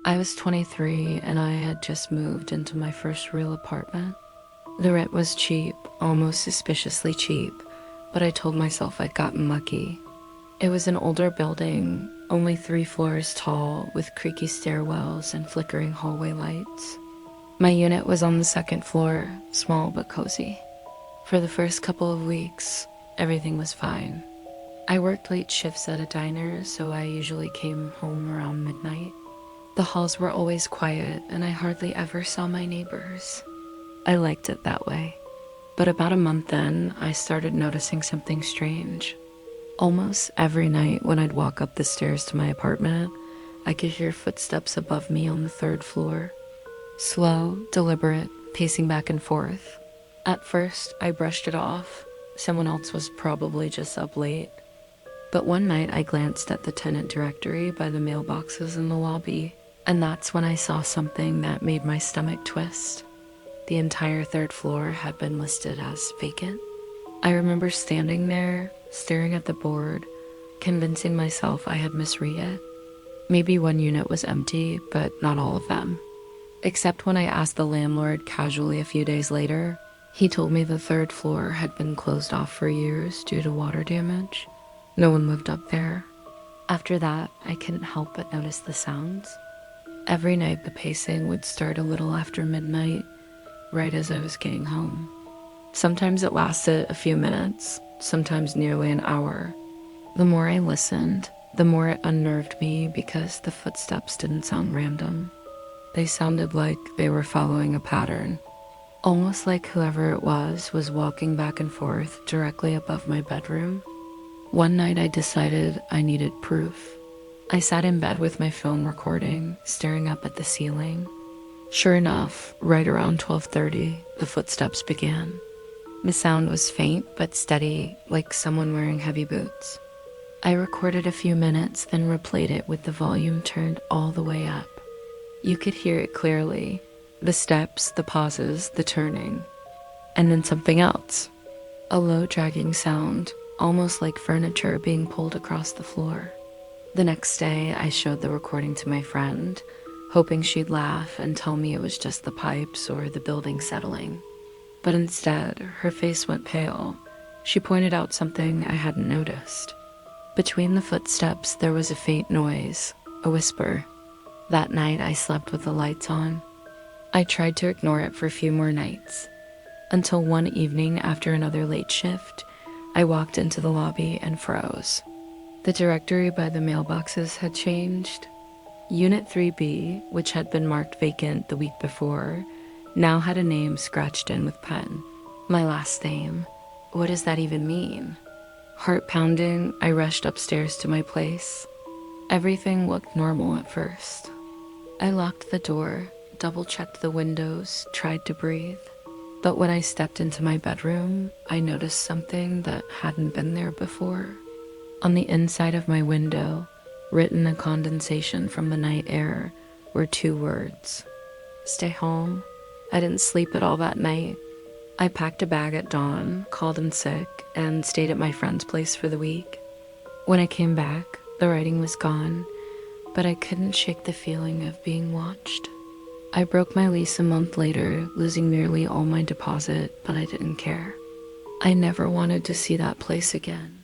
I was 23 and I had just moved into my first real apartment. The rent was cheap, almost suspiciously cheap, but I told myself I'd gotten lucky. It was an older building, only 3 floors tall, with creaky stairwells and flickering hallway lights. My unit was on the second floor, small but cozy. For the first couple of weeks, everything was fine. I worked late shifts at a diner, so I usually came home around midnight. The halls were always quiet, and I hardly ever saw my neighbors. I liked it that way. But about a month in, I started noticing something strange. Almost every night when I'd walk up the stairs to my apartment, I could hear footsteps above me on the third floor. Slow, deliberate, pacing back and forth. At first, I brushed it off. Someone else was probably just up late. But one night I glanced at the tenant directory by the mailboxes in the lobby, and that's when I saw something that made my stomach twist. The entire third floor had been listed as vacant. I remember standing there, staring at the board, convincing myself I had misread it. Maybe one unit was empty, but not all of them. Except when I asked the landlord casually a few days later, he told me the third floor had been closed off for years due to water damage. No one lived up there. After that, I couldn't help but notice the sounds. Every night the pacing would start a little after midnight, right as I was getting home. Sometimes it lasted a few minutes, sometimes nearly an hour. The more I listened, the more it unnerved me because the footsteps didn't sound random. They sounded like they were following a pattern, almost like whoever it was walking back and forth directly above my bedroom. One night I decided I needed proof. I sat in bed with my phone recording, staring up at the ceiling. Sure enough, right around 12:30, the footsteps began. The sound was faint but steady, like someone wearing heavy boots. I recorded a few minutes, then replayed it with the volume turned all the way up. You could hear it clearly. The steps, the pauses, the turning. And then something else. A low dragging sound, almost like furniture being pulled across the floor. The next day, I showed the recording to my friend, hoping she'd laugh and tell me it was just the pipes or the building settling. But instead, her face went pale. She pointed out something I hadn't noticed. Between the footsteps, there was a faint noise, a whisper. That night, I slept with the lights on. I tried to ignore it for a few more nights, until one evening after another late shift, I walked into the lobby and froze. The directory by the mailboxes had changed. Unit 3B, which had been marked vacant the week before, now had a name scratched in with pen. My last name. What does that even mean? Heart pounding, I rushed upstairs to my place. Everything looked normal at first. I locked the door, double-checked the windows, tried to breathe. But when I stepped into my bedroom, I noticed something that hadn't been there before. On the inside of my window, written in condensation from the night air, were 2 words. Stay home. I didn't sleep at all that night. I packed a bag at dawn, called in sick, and stayed at my friend's place for the week. When I came back, the writing was gone, but I couldn't shake the feeling of being watched. I broke my lease a month later, losing nearly all my deposit, but I didn't care. I never wanted to see that place again.